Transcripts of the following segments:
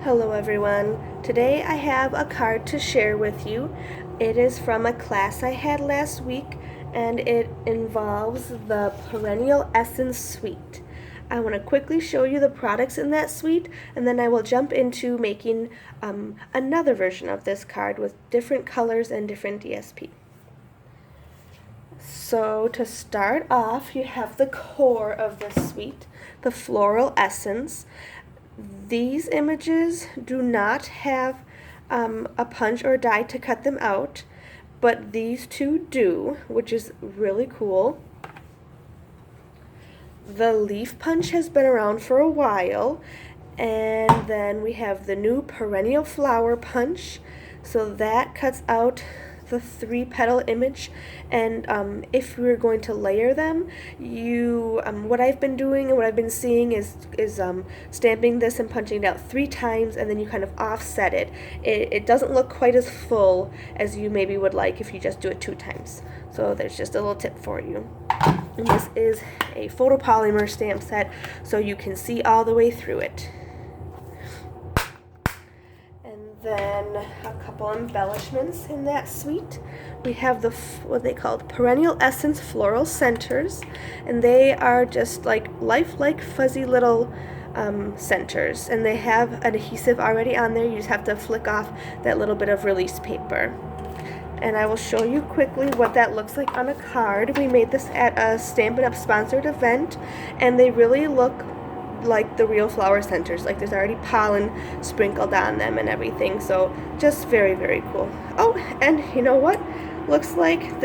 Hello everyone. Today I have a card to share with you. It is from a class I had last week and it involves the Perennial Essence Suite. I want to quickly show you the products in that suite and then I will jump into making another version of this card with different colors and different DSP. So to start off, you have the core of this suite, the Floral Essence. These images do not have a punch or die to cut them out, but these two do, which is really cool. The leaf punch has been around for a while, and then we have the new Perennial flower punch, so that cuts out the 3-petal image, and if we're going to layer them, what I've been doing and what I've been seeing is stamping this and punching it out 3 times, and then you kind of offset it. It doesn't look quite as full as you maybe would like if you just do it 2 times. So there's just a little tip for you. And this is a photopolymer stamp set, so you can see all the way through it. Then a couple embellishments in that suite. We have the what they call Perennial Essence Floral Centers, and they are just like lifelike fuzzy little centers, and they have an adhesive already on there. You just have to flick off that little bit of release paper. And I will show you quickly what that looks like on a card. We made this at a Stampin' Up! Sponsored event, and they really look like the real flower centers. Like there's already pollen sprinkled on them and everything, so just very, very cool. Oh, and you know what? Looks like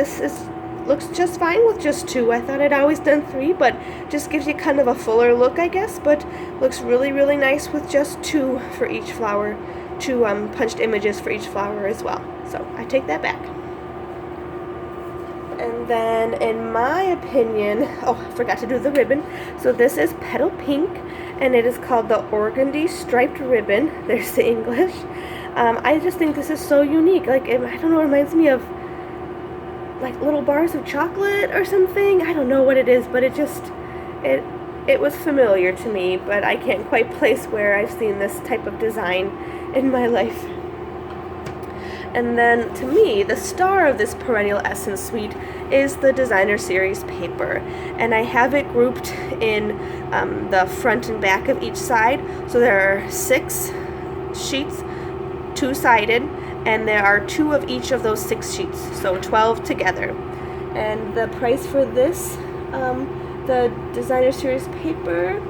looks just fine with just 2. I thought I'd always done 3, but just gives you kind of a fuller look, I guess, but looks really, really nice with just 2 for each flower, 2 punched images for each flower as well. So I take that back. And then, in my opinion, oh, I forgot to do the ribbon. So this is Petal Pink, and it is called the Organdy Striped Ribbon. There's the English. I just think this is so unique. Like, I don't know, it reminds me of like little bars of chocolate or something. I don't know what it is, but it was familiar to me, but I can't quite place where I've seen this type of design in my life. And then, to me, the star of this Perennial Essence Suite is the Designer Series paper. And I have it grouped in the front and back of each side. So there are 6 sheets, 2-sided, and there are 2 of each of those 6 sheets, so 12 together. And the price for this, the Designer Series paper,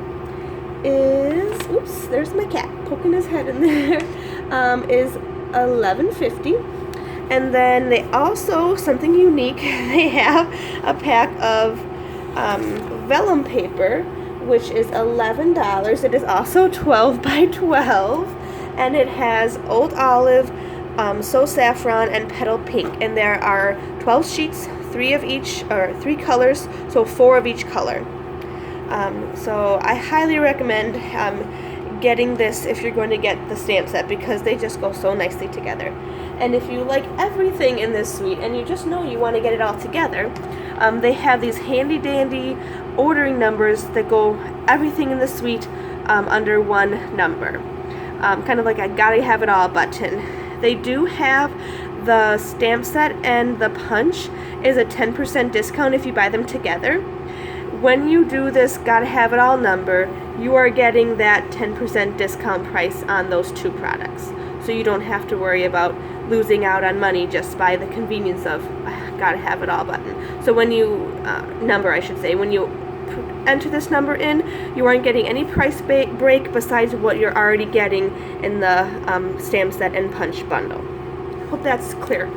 is, oops, there's my cat poking his head in there, is $11.50. And then they also, something unique, they have a pack of vellum paper, which is $11. It is also 12 by 12, and it has Old Olive, So Saffron, and Petal Pink. And there are 12 sheets, 3 of each, or 3 colors, so 4 of each color. So I highly recommend getting this if you're going to get the stamp set, because they just go so nicely together. And if you like everything in this suite and you just know you want to get it all together, they have these handy dandy ordering numbers that go everything in the suite under one number, kind of like a gotta have it all button. They do have the stamp set, and the punch is a 10% discount if you buy them together. When you do this gotta have it all number, you are getting that 10% discount price on those 2 products. So you don't have to worry about losing out on money just by the convenience of gotta have it all button. So when you, when you enter this number in, you aren't getting any price break besides what you're already getting in the stamp set and punch bundle. Hope that's clear.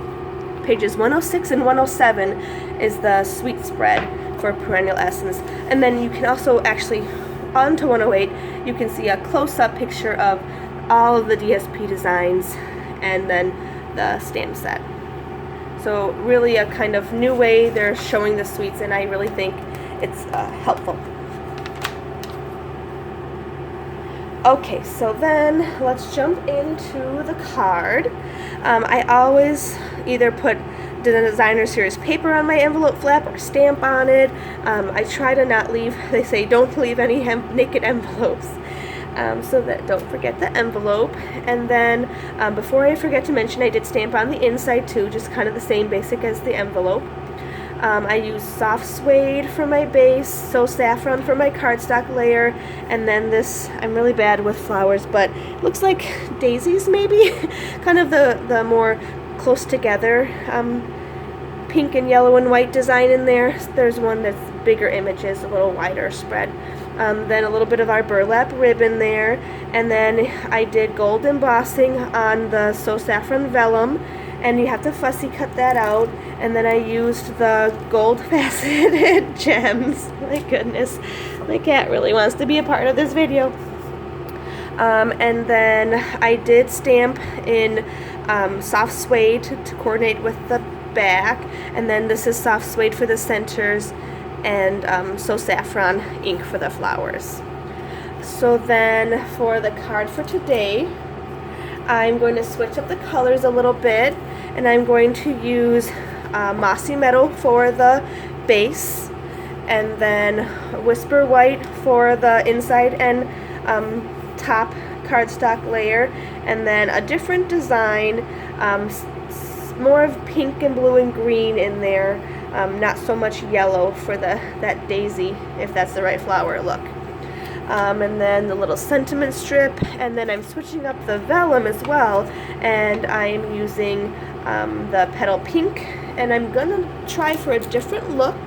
Pages 106 and 107 is the suite spread for Perennial Essence. And then you can also actually, onto 108, you can see a close-up picture of all of the DSP designs and then the stamp set. So really a kind of new way they're showing the suites, and I really think it's helpful. Okay, so then let's jump into the card. I always either put the Designer Series paper on my envelope flap or stamp on it. I try to not leave, they say don't leave any naked envelopes. So that don't forget the envelope. And then before I forget to mention, I did stamp on the inside too, just kind of the same basic as the envelope. I use soft suede for my base, so saffron for my cardstock layer, and then this, I'm really bad with flowers, but it looks like daisies maybe, kind of the more close together pink and yellow and white design in there. There's one that's bigger images, a little wider spread. Then a little bit of our burlap ribbon there, and then I did gold embossing on the So Saffron Vellum, and you have to fussy cut that out. And then I used the gold faceted gems. My goodness, my cat really wants to be a part of this video. And then I did stamp in soft suede to coordinate with the back, and then this is soft suede for the centers, and So Saffron ink for the flowers. So then for the card for today, I'm going to switch up the colors a little bit, and I'm going to use Mossy Meadow for the base, and then Whisper White for the inside and top cardstock layer, and then a different design, more of pink and blue and green in there, not so much yellow for that daisy, if that's the right flower look. And then the little sentiment strip, and then I'm switching up the vellum as well, and I'm using the petal pink, and I'm gonna try for a different look,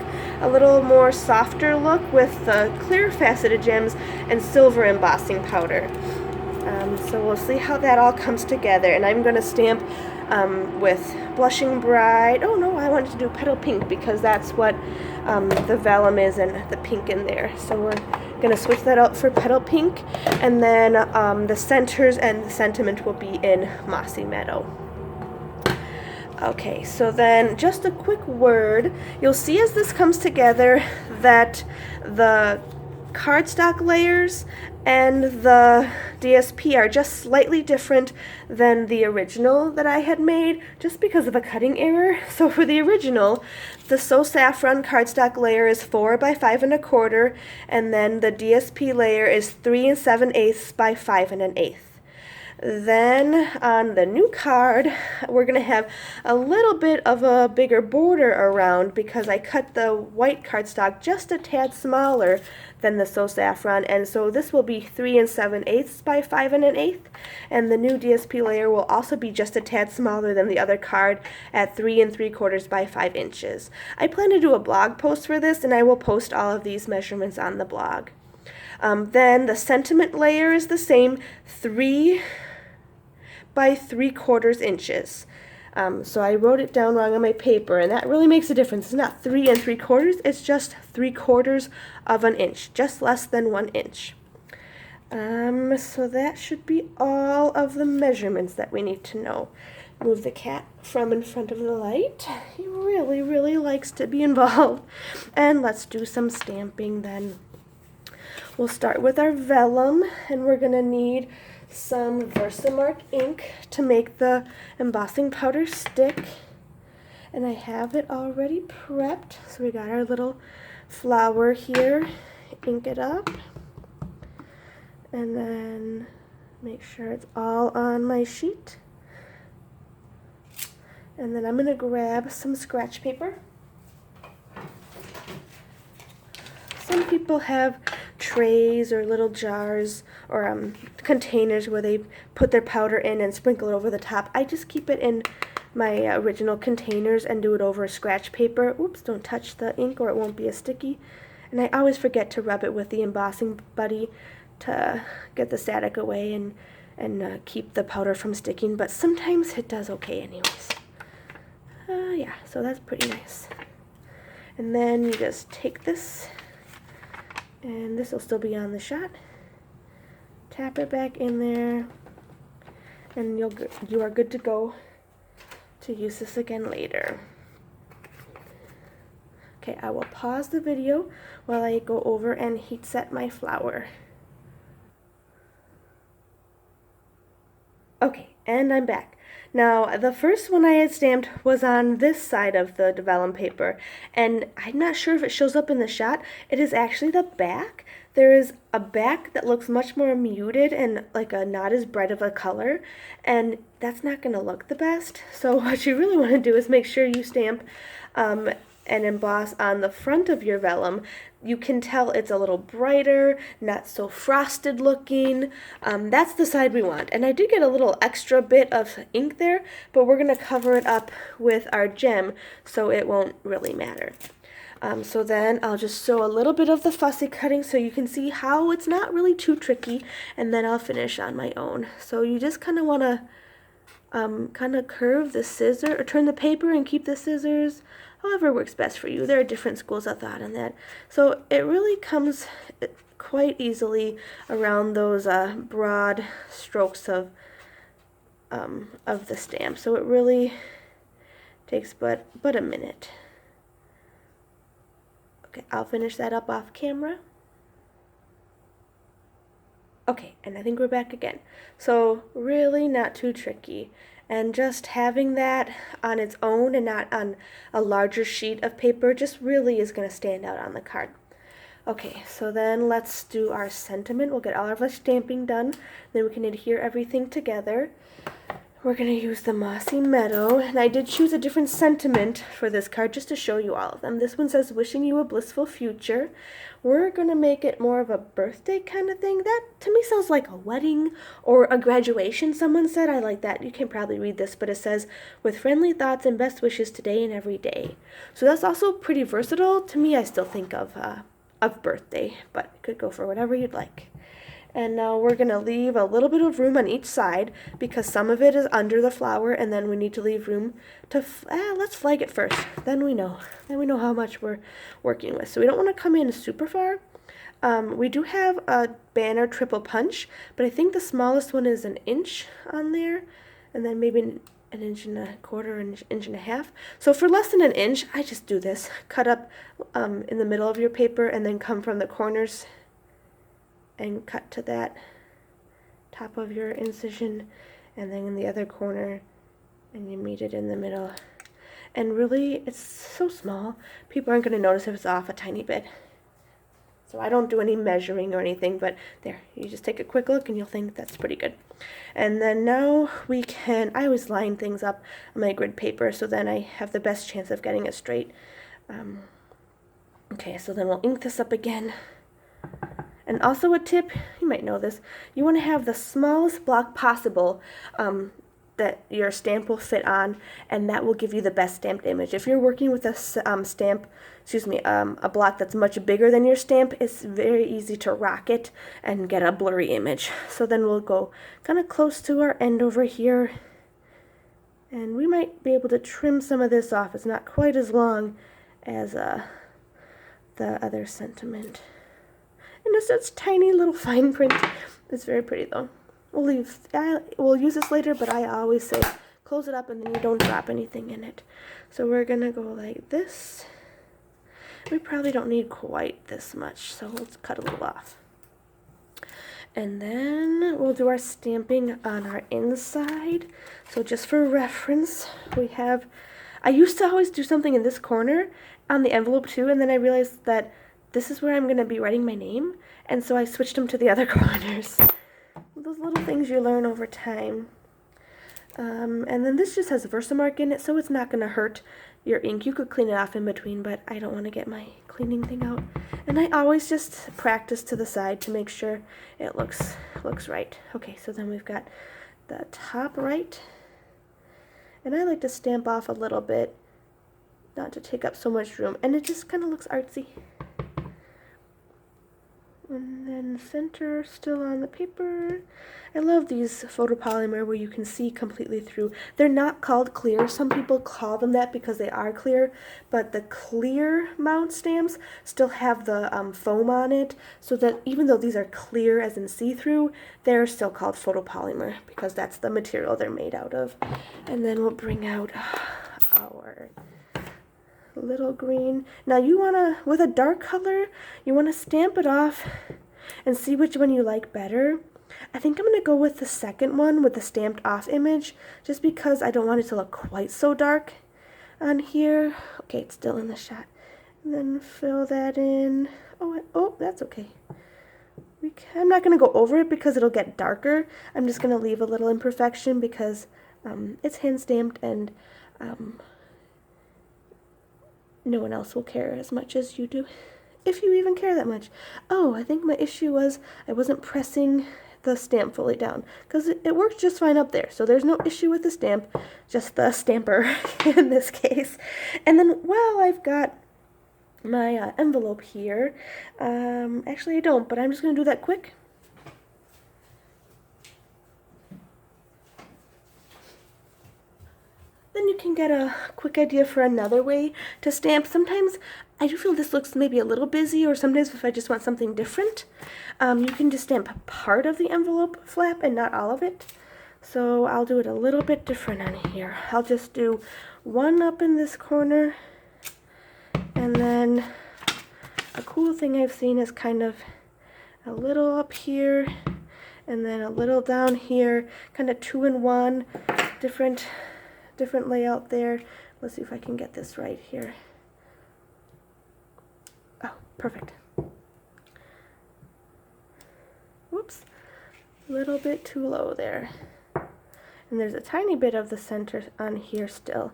a little more softer look with the clear faceted gems and silver embossing powder. So we'll see how that all comes together, and I'm gonna stamp with Blushing Bride. Oh no, I wanted to do petal pink because that's what the vellum is, and the pink in there. So we're gonna switch that out for petal pink, and then the centers and the sentiment will be in Mossy Meadow. Okay, so then just a quick word. You'll see as this comes together that the cardstock layers and the DSP are just slightly different than the original that I had made, just because of a cutting error. So for the original, the So Saffron cardstock layer is 4 by 5 1/4, and then the DSP layer is 3 7/8 by 5 1/8. Then on the new card, we're going to have a little bit of a bigger border around because I cut the white cardstock just a tad smaller than the So Saffron, and so this will be 3 7/8 by 5 1/8, and the new DSP layer will also be just a tad smaller than the other card at 3 3/4 by 5 inches. I plan to do a blog post for this, and I will post all of these measurements on the blog. Then the sentiment layer is the same, 3 by 3/4 inches. So I wrote it down wrong on my paper, and that really makes a difference. It's not 3 3/4, it's just 3/4 of an inch, just less than 1 inch. So that should be all of the measurements that we need to know. Move the cat from in front of the light. He really, really likes to be involved. And let's do some stamping then. We'll start with our vellum, and we're going to need some Versamark ink to make the embossing powder stick, and I have it already prepped. So we got our little flower here, ink it up, and then make sure it's all on my sheet, and then I'm going to grab some scratch paper. Some people have trays or little jars or containers where they put their powder in and sprinkle it over the top. I just keep it in my original containers and do it over scratch paper. Oops, don't touch the ink or it won't be as sticky. And I always forget to rub it with the embossing buddy to get the static away and keep the powder from sticking, but sometimes it does okay anyways. Yeah, so that's pretty nice. And then you just take this, and this will still be on the shot. Tap it back in there, and you are good to go to use this again later. Okay, I will pause the video while I go over and heat set my flower. Okay, and I'm back. Now, the first one I had stamped was on this side of the vellum paper, and I'm not sure if it shows up in the shot. It is actually the back. there is a back that looks much more muted and like a not as bright of a color, and that's not going to look the best. So what you really want to do is make sure you stamp and emboss on the front of your vellum. You can tell it's a little brighter, not so frosted looking. That's the side we want. And I did get a little extra bit of ink there, but we're going to cover it up with our gem so it won't really matter. So then I'll just show a little bit of the fussy cutting so you can see how it's not really too tricky, and then I'll finish on my own. So you just kind of want to kind of curve the scissor, or turn the paper and keep the scissors, however works best for you. There are different schools of thought on that. So it really comes quite easily around those broad strokes of the stamp. So it really takes but a minute. Okay, I'll finish that up off camera. Okay, and I think we're back again. So really not too tricky. And just having that on its own and not on a larger sheet of paper just really is going to stand out on the card. Okay, so then let's do our sentiment. We'll get all of our stamping done. Then we can adhere everything together. We're going to use the Mossy Meadow, and I did choose a different sentiment for this card just to show you all of them. This one says, wishing you a blissful future. We're going to make it more of a birthday kind of thing. That, to me, sounds like a wedding or a graduation, someone said. I like that. You can probably read this, but it says, with friendly thoughts and best wishes today and every day. So that's also pretty versatile. To me, I still think of birthday, but it could go for whatever you'd like. And now we're going to leave a little bit of room on each side because some of it is under the flower, and then we need to leave room to, let's flag it first. Then we know how much we're working with. So we don't want to come in super far. We do have a banner triple punch, but I think the smallest one is 1 inch on there, and then maybe 1.25 inches, 1.5 inches. So for less than 1 inch, I just do this. Cut up in the middle of your paper and then come from the corners and cut to that top of your incision, and then in the other corner, and you meet it in the middle. And really, it's so small, people aren't going to notice if it's off a tiny bit. So I don't do any measuring or anything, but there, you just take a quick look and you'll think that's pretty good. And then now we can, I always line things up on my grid paper so then I have the best chance of getting it straight. Okay, so then we'll ink this up again. And also a tip, you might know this, you want to have the smallest block possible that your stamp will fit on, and that will give you the best stamped image. If you're working with a a block that's much bigger than your stamp, it's very easy to rock it and get a blurry image. So then we'll go kind of close to our end over here, and we might be able to trim some of this off. It's not quite as long as the other sentiment. And it's such tiny little fine print. It's very pretty though. We'll use this later, but I always say close it up and then you don't drop anything in it. So we're gonna go like this. We probably don't need quite this much, so let's cut a little off. And then we'll do our stamping on our inside. So just for reference, we have, I used to always do something in this corner on the envelope too, and then I realized that this is where I'm going to be writing my name, and so I switched them to the other corners. Those little things you learn over time. And then this just has Versamark in it, so it's not going to hurt your ink. You could clean it off in between, but I don't want to get my cleaning thing out. And I always just practice to the side to make sure it looks right. Okay, so then we've got the top right. And I like to stamp off a little bit, not to take up so much room, and it just kind of looks artsy. And then center still on the paper. I love these photopolymer where you can see completely through. They're not called clear. Some people call them that because they are clear, but the clear mount stamps still have the foam on it, so that even though these are clear as in see-through, they're still called photopolymer because that's the material they're made out of. And then we'll bring out our little green. Now you want to, with a dark color, you want to stamp it off and see which one you like better. I think I'm going to go with the second one with the stamped off image, just because I don't want it to look quite so dark on here. Okay, it's still in the shot. And then fill that in. Oh, that's okay. I'm not going to go over it because it'll get darker. I'm just going to leave a little imperfection because it's hand stamped, and no one else will care as much as you do, if you even care that much. Oh, I think my issue was I wasn't pressing the stamp fully down, because it works just fine up there, so there's no issue with the stamp, just the stamper in this case. And then while I've got my envelope here, actually I don't, but I'm just going to do that quick. Then you can get a quick idea for another way to stamp. Sometimes I do feel this looks maybe a little busy, or sometimes if I just want something different, you can just stamp part of the envelope flap and not all of it. So I'll do it a little bit different on here. I'll just do one up in this corner, and then a cool thing I've seen is kind of a little up here, and then a little down here, kind of 2 in 1, different layout there. Let's see if I can get this right here. Oh, perfect. Whoops, a little bit too low there. And there's a tiny bit of the center on here still.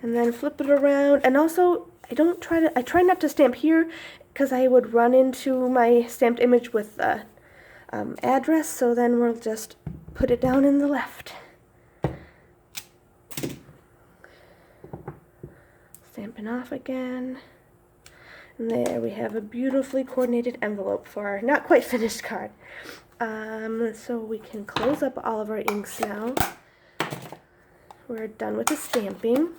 And then flip it around. And also, I try not to stamp here, because I would run into my stamped image with the address, so then we'll just put it down in the left. Stamping off again. And there we have a beautifully coordinated envelope for our not quite finished card. So we can close up all of our inks now. We're done with the stamping.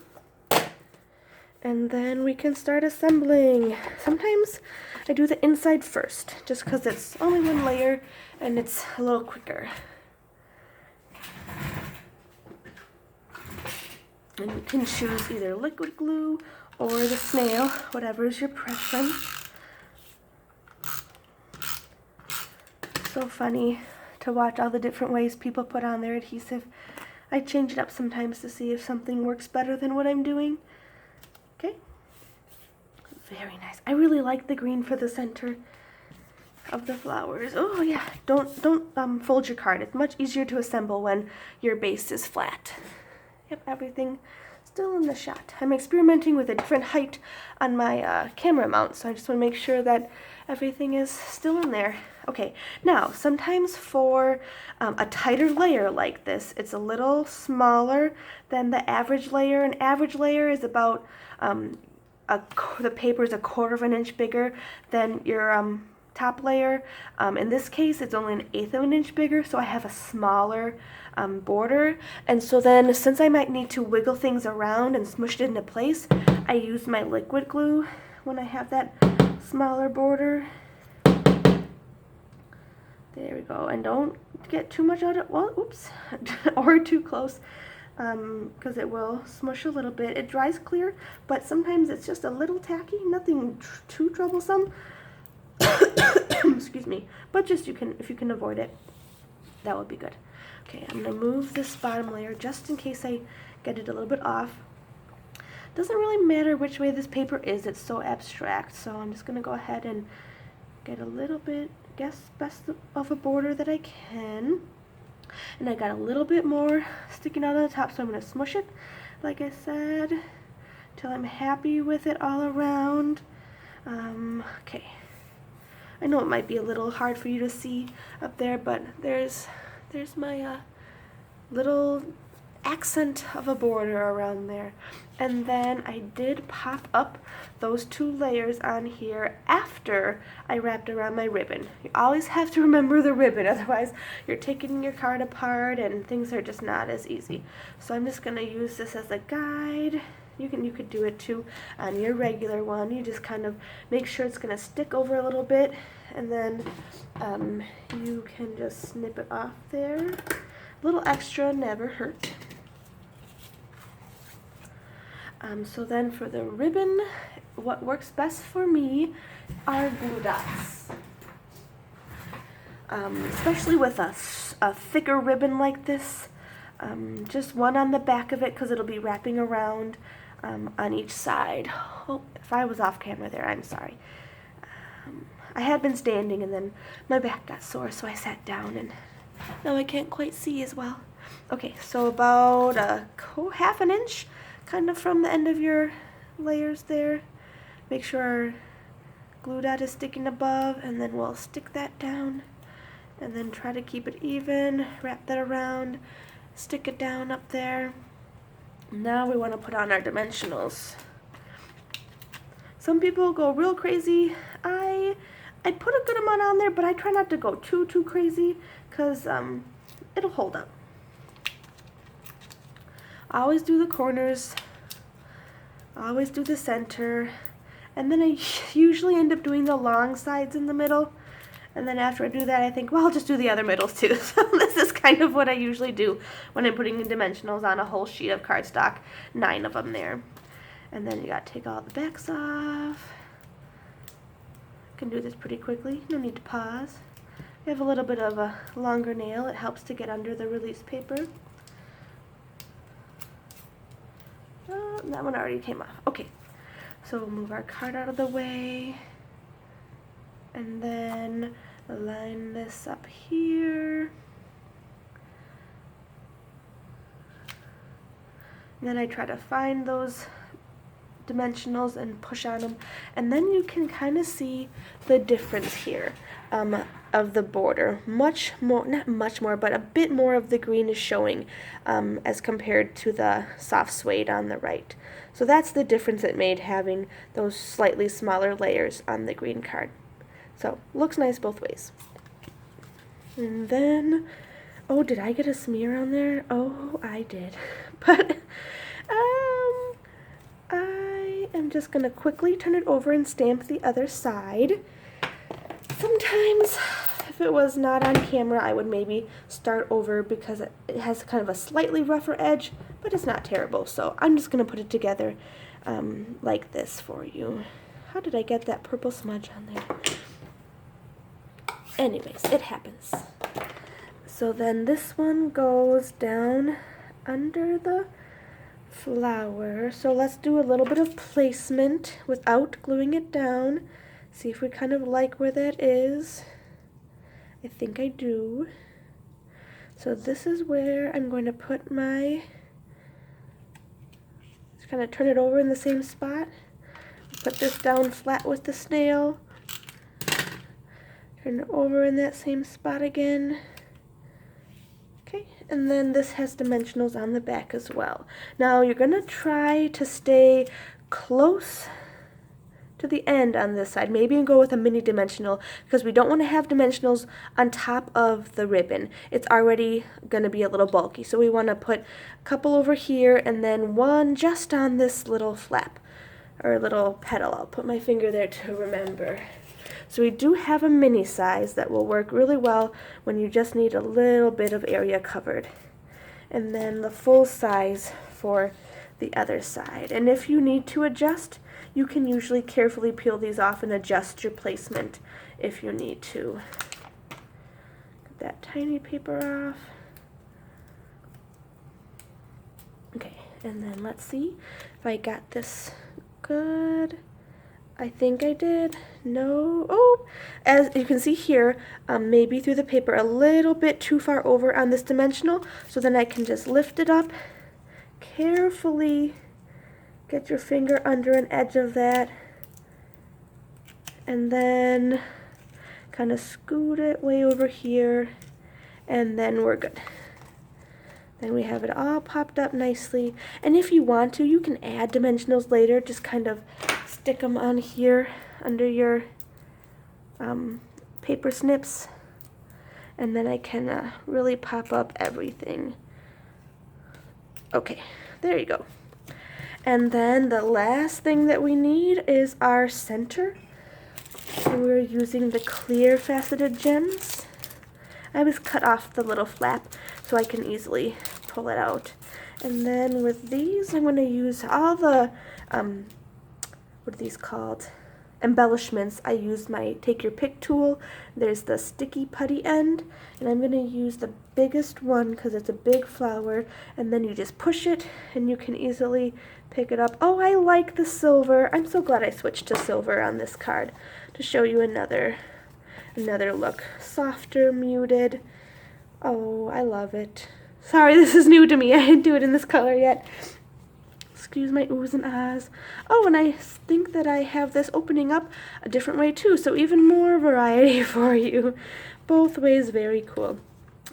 And then we can start assembling. Sometimes I do the inside first, just because it's only one layer and it's a little quicker. And you can choose either liquid glue or the snail, whatever is your preference. So funny to watch all the different ways people put on their adhesive. I change it up sometimes to see if something works better than what I'm doing. Okay, very nice. I really like the green for the center of the flowers. Oh yeah, don't fold your card. It's much easier to assemble when your base is flat. Yep, everything still in the shot. I'm experimenting with a different height on my camera mount, so I just want to make sure that everything is still in there. Okay, now sometimes for a tighter layer like this, it's a little smaller than the average layer. An average layer is about the paper is 1/4 of an inch bigger than your top layer. In this case, it's only 1/8 of an inch bigger, so I have a smaller border. And so then, since I might need to wiggle things around and smush it into place, I use my liquid glue when I have that smaller border. There we go. And don't get too much out of, well, oops, or too close, because it will smush a little bit. It dries clear, but sometimes it's just a little tacky, nothing too troublesome. Excuse me, but just if you can avoid it, that would be good. Okay, I'm going to move this bottom layer just in case I get it a little bit off. Doesn't really matter which way this paper is, it's so abstract, so I'm just going to go ahead and get a little bit, best of a border that I can. And I got a little bit more sticking out on the top, so I'm going to smush it, like I said, till I'm happy with it all around. Okay. I know it might be a little hard for you to see up there, but there's my little accent of a border around there. And then I did pop up those 2 layers on here after I wrapped around my ribbon. You always have to remember the ribbon, otherwise you're taking your card apart and things are just not as easy. So I'm just going to use this as a guide. You could do it too on your regular one. You just kind of make sure it's going to stick over a little bit, and then you can just snip it off there. A little extra never hurt. So then for the ribbon, what works best for me are glue dots. Especially with a thicker ribbon like this. Just one on the back of it, because it'll be wrapping around on each side. Oh, if I was off camera there, I'm sorry. I had been standing and then my back got sore, so I sat down and now I can't quite see as well. Okay, so about half an inch kind of from the end of your layers there. Make sure our glue dot is sticking above, and then we'll stick that down and then try to keep it even, wrap that around, stick it down up there. Now we want to put on our dimensionals. Some people go real crazy. I put a good amount on there, but I try not to go too crazy because it'll hold up. I always do the corners, I always do the center, and then I usually end up doing the long sides in the middle. And then after I do that, I think, well, I'll just do the other middles too. So this is kind of what I usually do when I'm putting in dimensionals on a whole sheet of cardstock, 9 of them there. And then you got to take all the backs off. Can do this pretty quickly, no need to pause. We have a little bit of a longer nail, it helps to get under the release paper. That one already came off. Okay, so we'll move our card out of the way. And then line this up here. And then I try to find those dimensionals and push on them, and then you can kind of see the difference here of the border. Much more, not much more, but a bit more of the green is showing as compared to the soft suede on the right. So that's the difference it made, having those slightly smaller layers on the green card. So looks nice both ways. And then, oh, did I get a smear on there? Oh, I did. But I am just going to quickly turn it over and stamp the other side. Sometimes, if it was not on camera, I would maybe start over because it has kind of a slightly rougher edge, but it's not terrible. So I'm just going to put it together like this for you. How did I get that purple smudge on there? Anyways, it happens. So then this one goes down under the flower. So let's do a little bit of placement without gluing it down. See if we kind of like where that is. I think I do. So this is where I'm going to put my, just kind of turn it over in the same spot. Put this down flat with the snail. Turn it over in that same spot again. Okay, and then this has dimensionals on the back as well. Now you're going to try to stay close to the end on this side. Maybe you go with a mini dimensional because we don't want to have dimensionals on top of the ribbon. It's already going to be a little bulky. So we want to put a couple over here and then one just on this little flap or little petal. I'll put my finger there to remember. So we do have a mini size that will work really well when you just need a little bit of area covered. And then the full size for the other side. And if you need to adjust, you can usually carefully peel these off and adjust your placement if you need to. Get that tiny paper off. Okay, and then let's see if I got this good. I think I did. No. Oh, as you can see here, maybe through the paper a little bit too far over on this dimensional. So then I can just lift it up. Carefully get your finger under an edge of that. And then kind of scoot it way over here. And then we're good. Then we have it all popped up nicely. And if you want to, you can add dimensionals later. Just kind of stick them on here under your paper snips, and then I can really pop up everything. Okay, there you go. And then the last thing that we need is our center. So we're using the clear faceted gems. I always cut off the little flap so I can easily pull it out. And then with these, I'm going to use all the what are these called? embellishments, I used my take your pick tool. There's the sticky putty end, and I'm going to use the biggest one because it's a big flower, and then you just push it and you can easily pick it up. Oh, I like the silver. I'm so glad I switched to silver on this card to show you another look. Softer, muted. Oh, I love it. Sorry, this is new to me. I didn't do it in this color yet. Excuse my oohs and ahs. Oh, and I think that I have this opening up a different way too, so even more variety for you. Both ways very cool.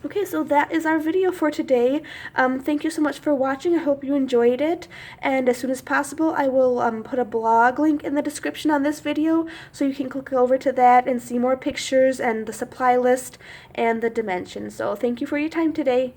Okay, so that is our video for today. Thank you so much for watching. I hope you enjoyed it. And as soon as possible, I will put a blog link in the description on this video, so you can click over to that and see more pictures and the supply list and the dimensions. So thank you for your time today.